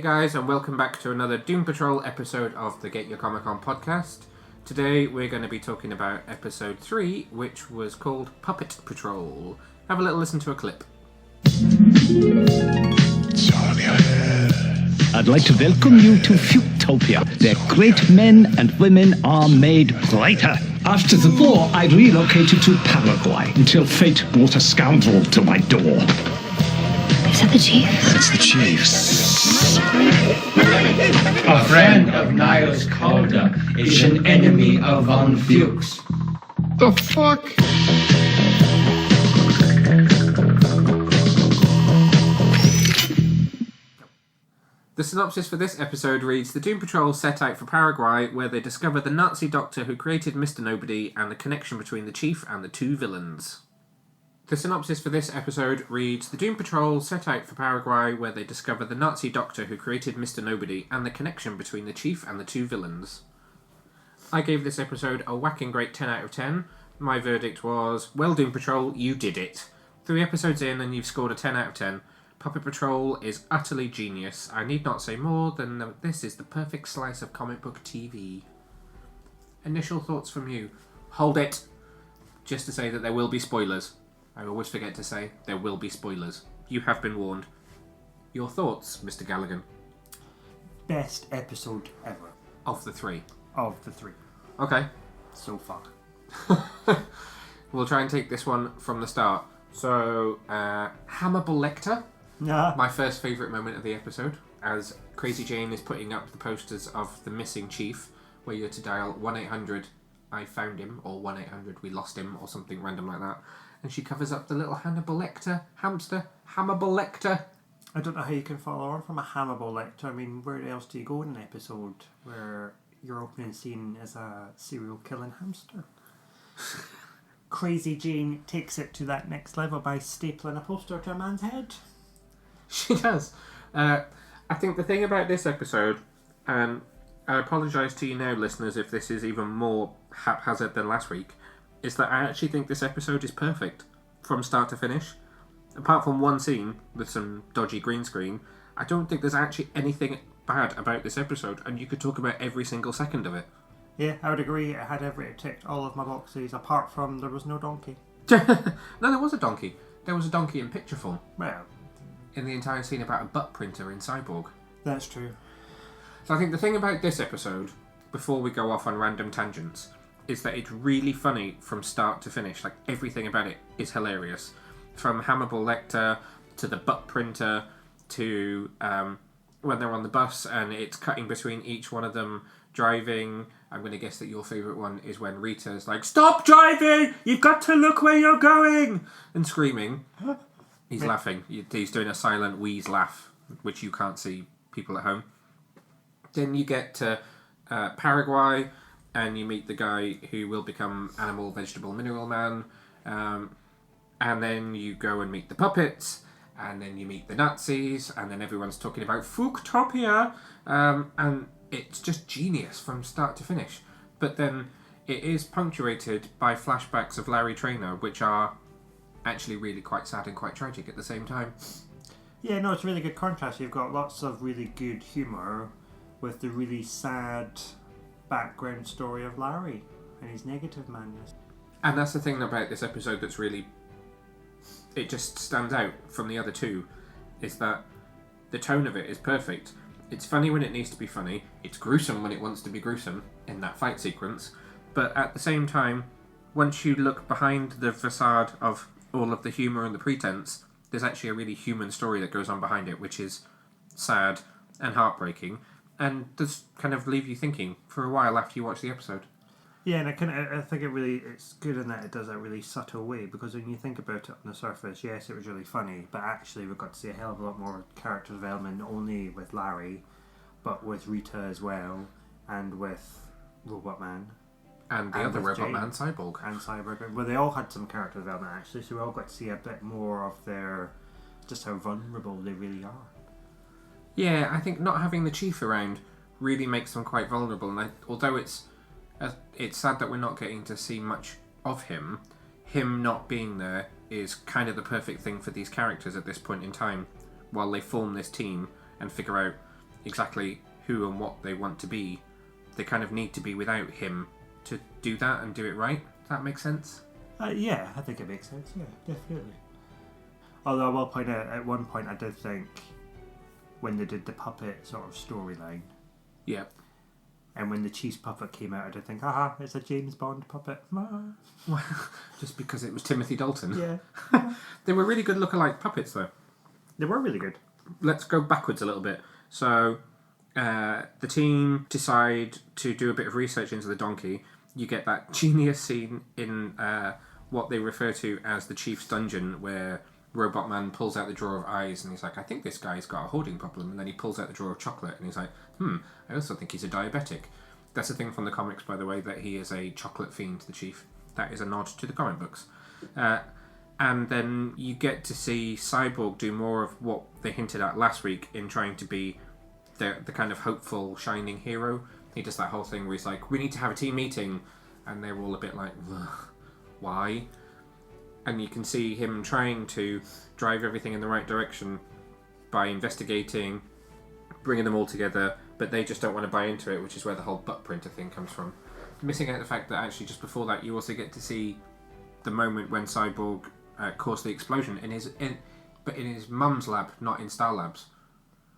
Hey guys, and welcome back to another Doom Patrol episode of the Get Your Comic On podcast. Today we're going to be talking about episode 3, which was called Puppet Patrol. Have a little listen to a clip. I'd like to welcome you to Futopia, where great men and women are made greater. After the war, I relocated to Paraguay until fate brought a scoundrel to my door. Is that the chief? That's the chief. A friend of Niles Caulder is an enemy of Von Fuchs. The fuck? The synopsis for this episode reads, the Doom Patrol set out for Paraguay, where they discover the Nazi doctor who created Mr. Nobody and the connection between the chief and the two villains. The synopsis for this episode reads, the Doom Patrol set out for Paraguay, where they discover the Nazi doctor who created Mr. Nobody and the connection between the chief and the two villains. I gave this episode a whacking great 10 out of 10. My verdict was, well, Doom Patrol, you did it. 3 episodes in and you've scored a 10 out of 10. Puppet Patrol is utterly genius. I need not say more than that this is the perfect slice of comic book TV. Initial thoughts from you. Hold it. Just to say that there will be spoilers. I always forget to say there will be spoilers. You have been warned. Your thoughts, Mr. Galligan? Best episode ever. Of the 3? Of the 3. Okay. So far. We'll try and take this one from the start. So, Hannibal Lecter. Yeah. My first favourite moment of the episode, as Crazy Jane is putting up the posters of the missing chief, where you're to dial 1-800 I found him, or 1-800 we lost him, or something random like that. And she covers up the little Hannibal Lecter hamster. Hannibal Lecter. I don't know how you can follow on from a Hannibal Lecter. I mean, where else do you go in an episode where your opening scene is a serial killing hamster? Crazy Jane takes it to that next level by stapling a poster to a man's head. She does. I think the thing about this episode, and I apologise to you now, listeners, if this is even more haphazard than last week, is that I actually think this episode is perfect from start to finish. Apart from one scene with some dodgy green screen, I don't think there's actually anything bad about this episode, and you could talk about every single second of it. Yeah, I would agree. It ticked all of my boxes, apart from there was no donkey. No, there was a donkey. There was a donkey in picture form. Well, In the entire scene about a butt printer in Cyborg. that's true. So I think the thing about this episode, before we go off on random tangents, is that it's really funny from start to finish. Like, everything about it is hilarious. From Hannibal Lecter, to the butt printer, to when they're on the bus and it's cutting between each one of them driving. I'm going to guess that your favourite one is when Rita's like, stop driving! You've got to look where you're going! And screaming. He's laughing. He's doing a silent wheeze laugh, which you can't see, people at home. Then you get to Paraguay, and you meet the guy who will become Animal, Vegetable, Mineral Man. And then you go and meet the puppets, and then you meet the Nazis, and then everyone's talking about Fuchtopia. And it's just genius from start to finish. But then it is punctuated by flashbacks of Larry Trainor, which are actually really quite sad and quite tragic at the same time. Yeah, no, it's a really good contrast. You've got lots of really good humour with the really sad background story of Larry and his negative madness. And that's the thing about this episode that's really... it just stands out from the other two, is that the tone of it is perfect. It's funny when it needs to be funny, it's gruesome when it wants to be gruesome in that fight sequence, but at the same time, once you look behind the facade of all of the humour and the pretense, there's actually a really human story that goes on behind it, which is sad and heartbreaking, and does kind of leave you thinking for a while after you watch the episode. Yeah, and I think it's good in that it does that really subtle way, because when you think about it on the surface, yes, it was really funny, but actually we got to see a hell of a lot more character development, not only with Larry, but with Rita as well, and with Robot Man. And the other Robot Man, Cyborg. And Cyborg. Well, they all had some character development, actually, so we all got to see a bit more of their... just how vulnerable they really are. Yeah, I think not having the Chief around really makes them quite vulnerable, and although it's sad that we're not getting to see much of him not being there is kind of the perfect thing for these characters at this point in time, while they form this team and figure out exactly who and what they want to be, they kind of need to be without him to do that and do it right. Does that make sense? Yeah, I think it makes sense. Yeah, definitely. Although I will point out, at one point I did think when they did the puppet sort of storyline, Yeah. and when the cheese puppet came out, I did think, it's a James Bond puppet. Just because it was Timothy Dalton. Yeah. They were really good lookalike puppets, though. They were really good. Let's go backwards a little bit. So, the team decide to do a bit of research into the donkey. You get that genius scene in what they refer to as the Chief's Dungeon, where Robot Man pulls out the drawer of eyes and he's like, I think this guy's got a hoarding problem. And then he pulls out the drawer of chocolate and he's like, I also think he's a diabetic. That's a thing from the comics, by the way, that he is a chocolate fiend, the Chief. That is a nod to the comic books. And then you get to see Cyborg do more of what they hinted at last week in trying to be the kind of hopeful, shining hero. He does that whole thing where he's like, we need to have a team meeting. And they're all a bit like, why? And you can see him trying to drive everything in the right direction by investigating, bringing them all together, but they just don't want to buy into it, which is where the whole butt printer thing comes from. Missing out the fact that actually just before that you also get to see the moment when Cyborg caused the explosion in his mum's lab, not in Star Labs.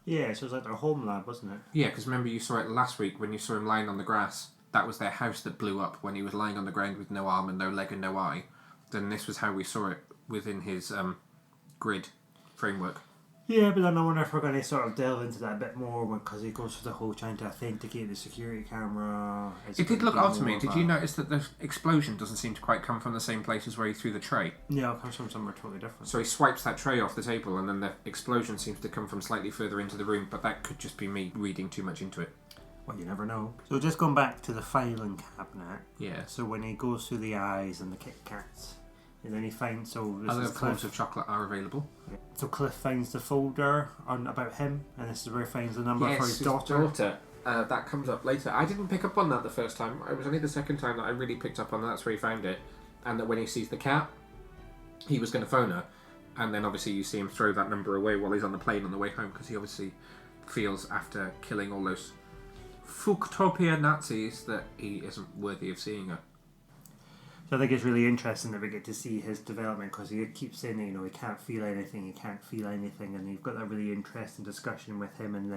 Yeah, so it was like their home lab, wasn't it? Yeah, because remember you saw it last week when you saw him lying on the grass. That was their house that blew up when he was lying on the ground with no arm and no leg and no eye. Then this was how we saw it within his grid framework. Yeah, but then I wonder if we're going to sort of delve into that a bit more because he goes through the whole trying to authenticate the security camera. It did look odd to me. Did you notice that the explosion doesn't seem to quite come from the same place as where he threw the tray? Yeah, it comes from somewhere totally different. So he swipes that tray off the table and then the explosion seems to come from slightly further into the room, but that could just be me reading too much into it. Well, you never know. So just going back to the filing cabinet. Yeah. So when he goes through the eyes and the Kit Kats, and then he finds other forms of chocolate are available. So Cliff finds the folder about him, and this is where he finds the number for his daughter. That comes up later. I didn't pick up on that the first time. It was only the second time that I really picked up on that. That's where he found it. And that when he sees the cat, he was going to phone her. And then obviously you see him throw that number away while he's on the plane on the way home, because he obviously feels after killing all those Fuktopia Nazis that he isn't worthy of seeing her. So I think it's really interesting that we get to see his development, because he keeps saying, he can't feel anything, and you've got that really interesting discussion with him and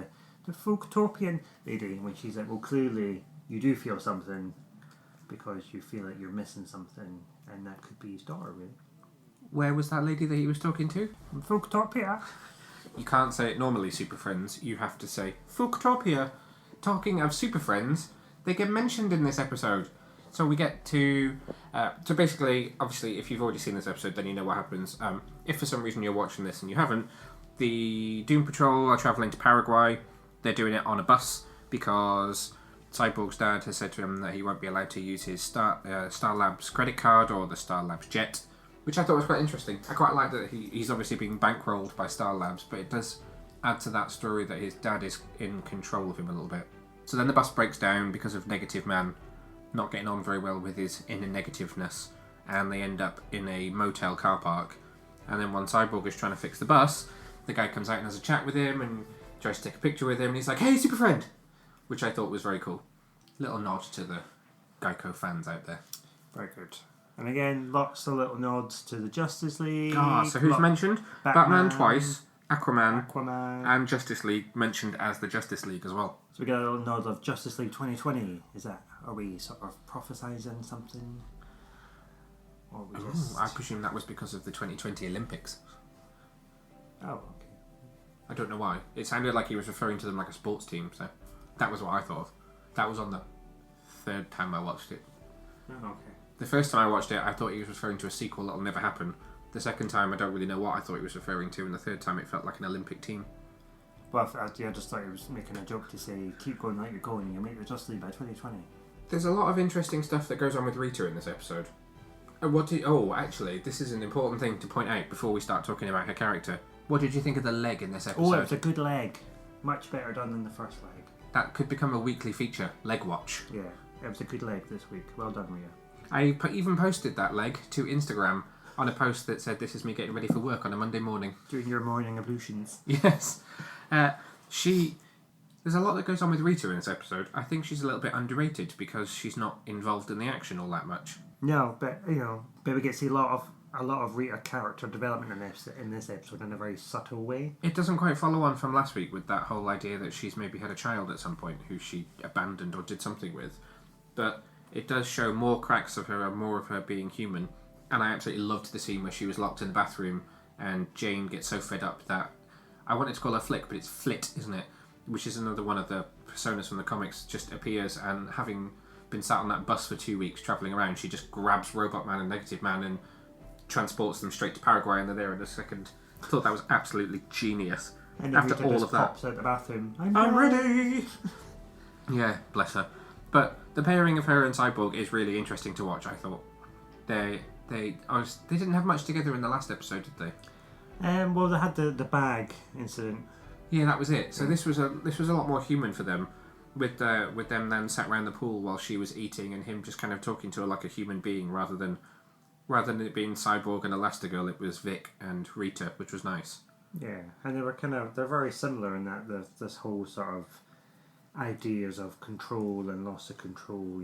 the Folktopian lady when she's like, well, clearly you do feel something because you feel like you're missing something, and that could be his daughter, really. Where was that lady that he was talking to? Folktopia. You can't say it normally, Super Friends. You have to say Folktopia. Talking of Super Friends, they get mentioned in this episode. So we get to... so basically, obviously, if you've already seen this episode, then you know what happens. If for some reason you're watching this and you haven't, the Doom Patrol are travelling to Paraguay. They're doing it on a bus because Cyborg's dad has said to him that he won't be allowed to use his Star Labs credit card or the Star Labs jet, which I thought was quite interesting. I quite like that he's obviously being bankrolled by Star Labs, but it does add to that story that his dad is in control of him a little bit. So then the bus breaks down because of Negative Man not getting on very well with his inner negativeness, and they end up in a motel car park. And then when Cyborg is trying to fix the bus, the guy comes out and has a chat with him and tries to take a picture with him, and he's like, "Hey, super friend," which I thought was very cool. Little nod to the Geico fans out there. Very good. And again, lots of little nods to the Justice League. So who's mentioned? Batman twice, Aquaman, and Justice League mentioned as the Justice League as well. So we get a little nod of Justice League 2020. Are we sort of prophesizing something? Or we just... I presume that was because of the 2020 Olympics. Oh, okay. I don't know why. It sounded like he was referring to them like a sports team, so that was what I thought. That was on the third time I watched it. Oh, okay. The first time I watched it, I thought he was referring to a sequel that'll never happen. The second time, I don't really know what I thought he was referring to, and the third time, it felt like an Olympic team. Well, I just thought he was making a joke to say, keep going like you're going, and you'll make the Justice League by 2020. There's a lot of interesting stuff that goes on with Rita in this episode. Actually, this is an important thing to point out before we start talking about her character. What did you think of the leg in this episode? Oh, it was a good leg. Much better done than the first leg. That could become a weekly feature, Leg Watch. Yeah, it was a good leg this week. Well done, Rita. I even posted that leg to Instagram on a post that said, "This is me getting ready for work on a Monday morning." Doing your morning ablutions. Yes. There's a lot that goes on with Rita in this episode. I think she's a little bit underrated because she's not involved in the action all that much. No, but we get to see a lot of Rita character development in this episode in a very subtle way. It doesn't quite follow on from last week with that whole idea that she's maybe had a child at some point who she abandoned or did something with. But it does show more cracks of her and more of her being human. And I absolutely loved the scene where she was locked in the bathroom and Jane gets so fed up that... I wanted to call her Flick, but it's Flit, isn't it? Which is another one of the personas from the comics, just appears, and having been sat on that bus for 2 weeks travelling around, she just grabs Robot Man and Negative Man and transports them straight to Paraguay, and they're there in a second. I thought that was absolutely genius. And after Rita all just of that, pops out the bathroom. I'm ready! Yeah, bless her. But the pairing of her and Cyborg is really interesting to watch, I thought. They didn't have much together in the last episode, did they? Well, they had the bag incident. Yeah, that was it. So this was a lot more human for them, with them then sat around the pool while she was eating and him just kind of talking to her like a human being rather than it being Cyborg and Elastigirl. It was Vic and Rita, which was nice. Yeah, and they're very similar in that this whole sort of ideas of control and loss of control.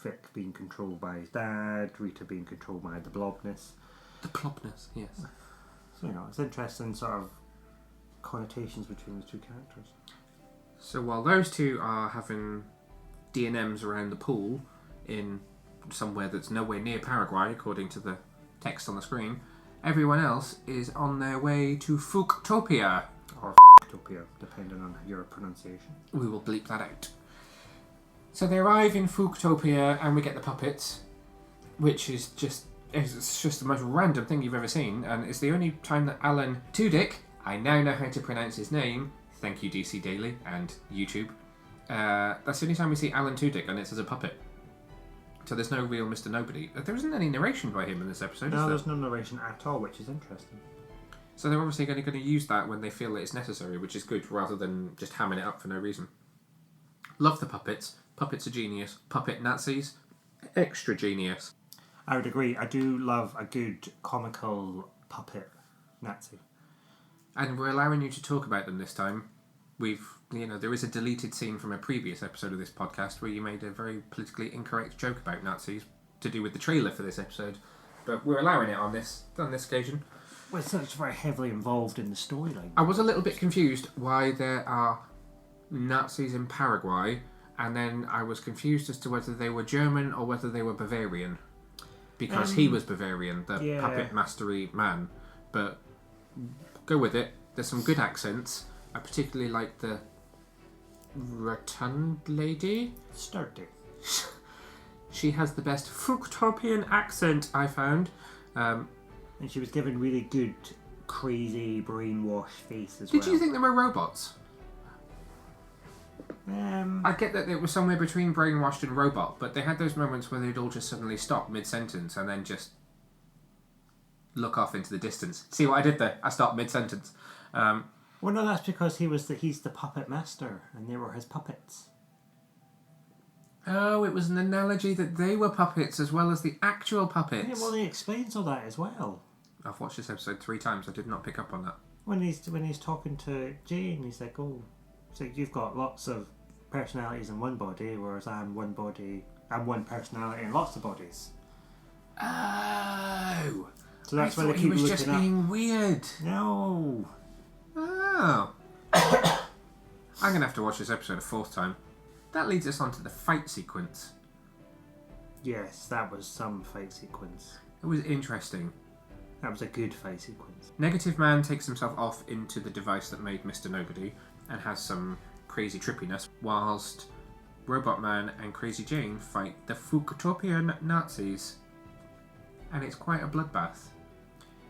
Vic being controlled by his dad, Rita being controlled by the blobness. The plopness, yes. So it's interesting sort of connotations between the two characters. So while those two are having D&Ms around the pool in somewhere that's nowhere near Paraguay, according to the text on the screen, everyone else is on their way to Fuktopia. Or Fuktopia, depending on your pronunciation. We will bleep that out. So they arrive in Fuktopia and we get the puppets, which is just the most random thing you've ever seen, and it's the only time that Alan Tudyk, I now know how to pronounce his name, thank you DC Daily and YouTube, that's the only time we see Alan Tudyk and it's as a puppet. So there's no real Mr. Nobody. There isn't any narration by him in this episode, is there? No, there's no narration at all, which is interesting. So they're obviously going to use that when they feel that it's necessary, which is good, rather than just hamming it up for no reason. Love the puppets. Puppets are genius. Puppet Nazis, extra genius. I would agree. I do love a good comical puppet Nazi. And we're allowing you to talk about them this time. There is a deleted scene from a previous episode of this podcast where you made a very politically incorrect joke about Nazis to do with the trailer for this episode. But we're allowing it on this occasion. Well, it's very heavily involved in the storyline. I was a little bit confused why there are Nazis in Paraguay, and then I was confused as to whether they were German or whether they were Bavarian. Because he was Bavarian, the puppet mastery man. But go with it. There's some good accents. I particularly like the rotund lady. Sturdy. She has the best Fuktopian accent, I found. And she was given really good, crazy, brainwashed face as Did you think they were robots? I get that it was somewhere between brainwashed and robot, but they had those moments where they'd all just suddenly stop mid-sentence and then just look off into the distance. See what I did there? I stopped mid-sentence. Well, no, that's because he's the puppet master, and they were his puppets. Oh, it was an analogy that they were puppets as well as the actual puppets. Yeah, well, he explains all that as well. I've watched this episode 3 times. I did not pick up on that. When he's talking to Jane, he's like, "Oh, so you've got lots of personalities in one body, whereas I'm one personality in lots of bodies." Oh, so that's why I they thought keep he was looking just up. being weird. No. Oh. I'm going to have to watch this episode a 4th time. That leads us on to the fight sequence. Yes, that was some fight sequence. It was interesting. That was a good fight sequence. Negative Man takes himself off into the device that made Mr. Nobody and has some crazy trippiness, whilst Robot Man and Crazy Jane fight the Fukutopian Nazis. And it's quite a bloodbath.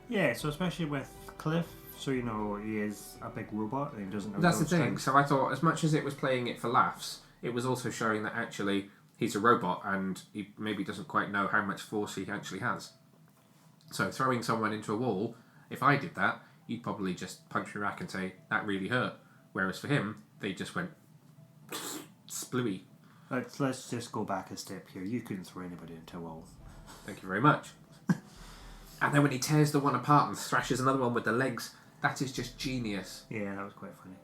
Yeah, so especially with Cliff, so he is a big robot and he doesn't know. That's the thing. So I thought, as much as it was playing it for laughs, it was also showing that actually he's a robot and he maybe doesn't quite know how much force he actually has. So throwing someone into a wall, if I did that, you'd probably just punch me back and say, that really hurt. Whereas for him, they just went splooey. Let's just go back a step here. You couldn't throw anybody into a wall. Thank you very much. And then when he tears the one apart and thrashes another one with the legs, that is just genius. Yeah, that was quite funny.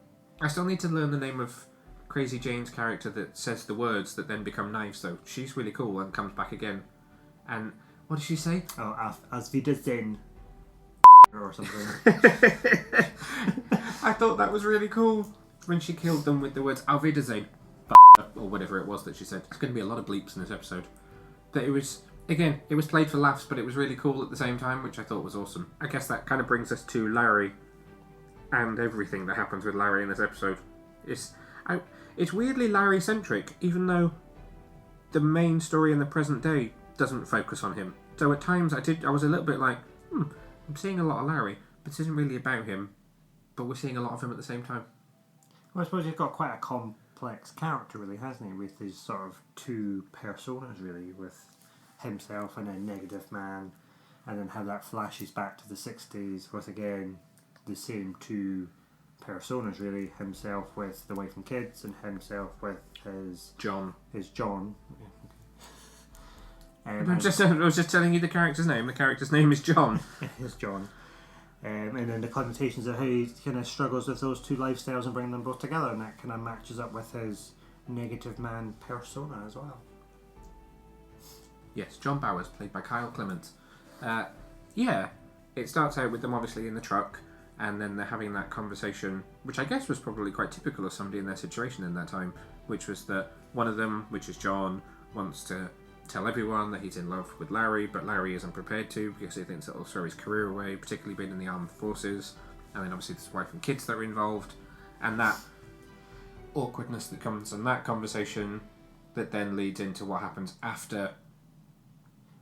I still need to learn the name of Crazy Jane's character that says the words that then become knives, though. She's really cool and comes back again. And what does she say? Oh, as we did then, or something. I thought that was really cool when she killed them with the words Auf Wiedersehen, or whatever it was that she said. There's going to be a lot of bleeps in this episode. But it was, again, it was played for laughs, but it was really cool at the same time, which I thought was awesome. I guess that kind of brings us to Larry and everything that happens with Larry in this episode. It's weirdly Larry-centric, even though the main story in the present day doesn't focus on him. So at times I was a little bit like, I'm seeing a lot of Larry, but this isn't really about him, but we're seeing a lot of him at the same time. Well, I suppose he's got quite a complex character, really, hasn't he? With his sort of two personas, really, with himself and a negative man, and then how that flashes back to the 60s with, again, the same two personas, really. Himself with the wife and kids, and himself with his John. I was just telling you the character's name. The character's name is John. It's John. And then the connotations of how he kind of struggles with those two lifestyles and bringing them both together, and that kind of matches up with his negative man persona as well. Yes, John Bowers, played by Kyle Clements. It starts out with them obviously in the truck, and then they're having that conversation, which I guess was probably quite typical of somebody in their situation in that time, which was that one of them, which is John, wants to tell everyone that he's in love with Larry, but Larry isn't prepared to because he thinks it'll throw his career away, particularly being in the armed forces. And then obviously there's wife and kids that are involved, and that awkwardness that comes in that conversation that then leads into what happens after.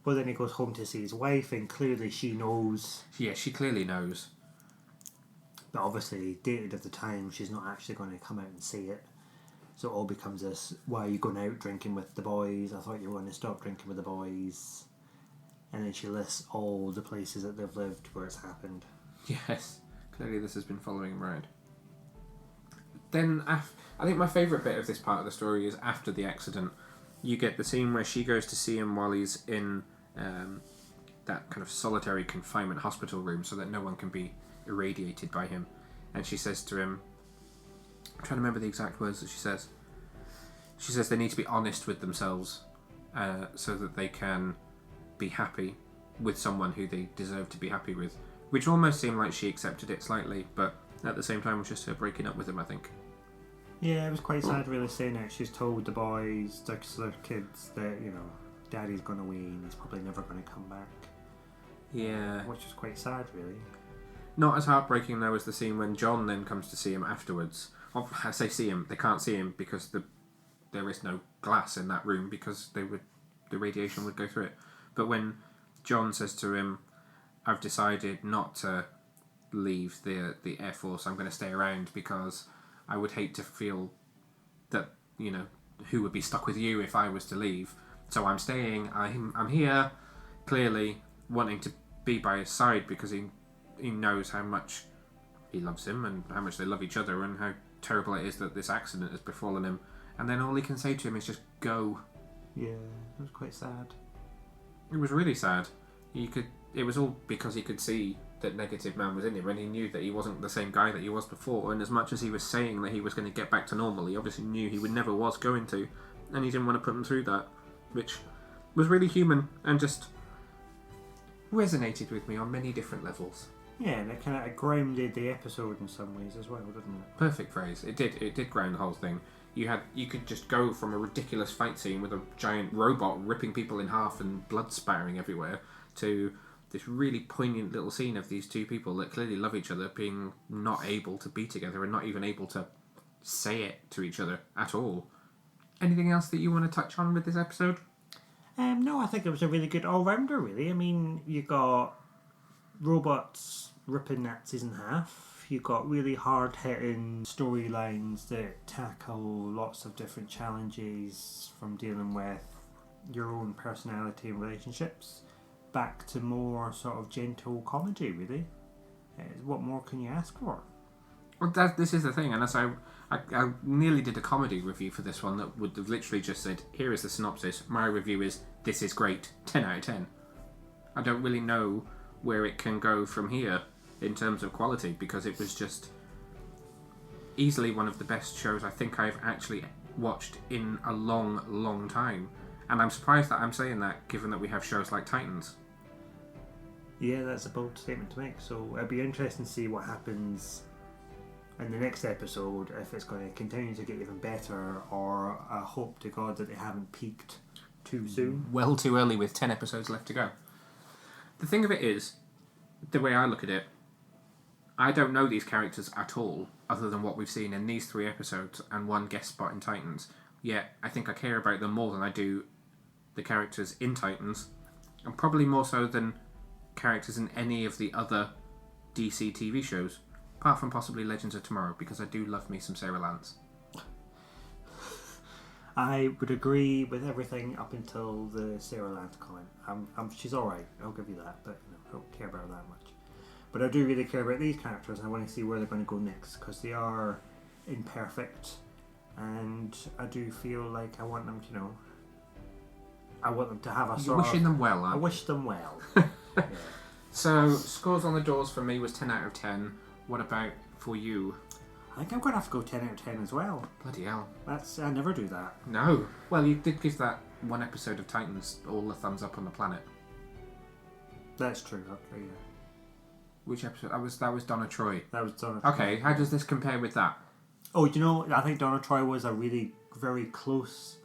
Well, then he goes home to see his wife, and clearly she knows. Yeah, she clearly knows. But obviously, dated at the time, she's not actually going to come out and say it. So it all becomes this, why are you going out drinking with the boys? I thought you were going to stop drinking with the boys. And then she lists all the places that they've lived where it's happened. Yes, clearly this has been following him around. Then, I think my favourite bit of this part of the story is after the accident. You get the scene where she goes to see him while he's in that kind of solitary confinement hospital room so that no one can be irradiated by him. And she says to him, I'm trying to remember the exact words that she says. She says they need to be honest with themselves so that they can be happy with someone who they deserve to be happy with. Which almost seemed like she accepted it slightly, but at the same time it was just her breaking up with him, I think. Yeah, it was quite sad really saying it. She's told the boys, their kids, that, Daddy's gone away and he's probably never going to come back. Yeah. Which is quite sad, really. Not as heartbreaking, though, as the scene when John then comes to see him afterwards. Well, I say see him, they can't see him because there is no glass in that room because the radiation would go through it. But when John says to him, I've decided not to leave the Air Force, I'm going to stay around because I would hate to feel that, who would be stuck with you if I was to leave. So I'm staying, I'm here, clearly wanting to be by his side because he knows how much he loves him and how much they love each other and how terrible it is that this accident has befallen him. And then all he can say to him is just go. Yeah, it was quite sad. It was really sad. It was all because he could see that negative man was in him and he knew that he wasn't the same guy that he was before, and as much as he was saying that he was going to get back to normal, he obviously knew he never was going to, and he didn't want to put him through that, which was really human and just resonated with me on many different levels. Yeah, and it kind of grounded the episode in some ways as well, didn't it? Perfect phrase. It did ground the whole thing. You could just go from a ridiculous fight scene with a giant robot ripping people in half and blood spattering everywhere to this really poignant little scene of these two people that clearly love each other being not able to be together and not even able to say it to each other at all. Anything else that you want to touch on with this episode? No, I think it was a really good all-rounder, really. I mean, you got robots ripping Nazis in half. You got really hard-hitting storylines that tackle lots of different challenges from dealing with your own personality and relationships back to more sort of gentle comedy, really. What more can you ask for? Well, this is the thing, and as I nearly did a comedy review for this one that would have literally just said, here is the synopsis, my review is, this is great, 10 out of 10. I don't really know where it can go from here in terms of quality, because it was just... easily one of the best shows I think I've actually watched in a long, long time. And I'm surprised that I'm saying that, given that we have shows like Titans. Yeah, that's a bold statement to make. So it'll be interesting to see what happens in the next episode, if it's going to continue to get even better, or I hope to God that they haven't peaked too soon. Well too early with 10 episodes left to go. The thing of it is, the way I look at it, I don't know these characters at all, other than what we've seen in these 3 episodes and 1 guest spot in Titans. Yet, I think I care about them more than I do the characters in Titans, and probably more so than characters in any of the other DC TV shows, apart from possibly Legends of Tomorrow, because I do love me some Sarah Lance. I would agree with everything up until the Sarah Lance comment. She's alright, I'll give you that, but I don't care about her that much. But I do really care about these characters, and I want to see where they're going to go next, because they are imperfect, and I do feel like I want them to, I want them to have a You're wishing them well, I aren't you? wish them well. Yeah. So, scores on the doors for me was 10 out of 10. What about for you? I think I'm going to have to go 10 out of 10 as well. Bloody hell. I never do that. No. Well, you did give that 1 episode of Titans all the thumbs up on the planet. That's true, okay, yeah. Which episode? That was Donna Troy. That was Donna. Okay, how does this compare with that? Oh, I think Donna Troy was a really very close,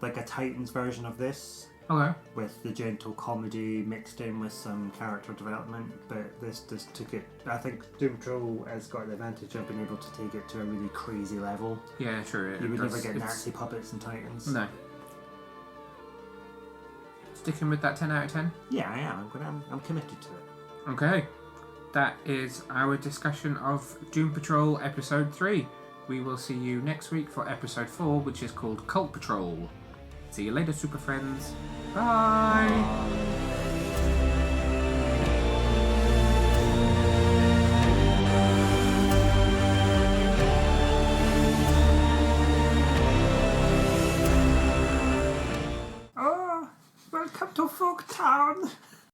like a Titans version of this. Okay. With the gentle comedy mixed in with some character development, but this took it. I think Doom Patrol has got the advantage of being able to take it to a really crazy level. Yeah, sure. You would never get Nazi puppets in Titans. No. Sticking with that 10 out of 10? Yeah, I am. I'm committed to it. Okay. That is our discussion of Doom Patrol Episode 3. We will see you next week for Episode 4, which is called Cult Patrol. See you later, Super Friends. Bye! Oh, welcome to Folktown.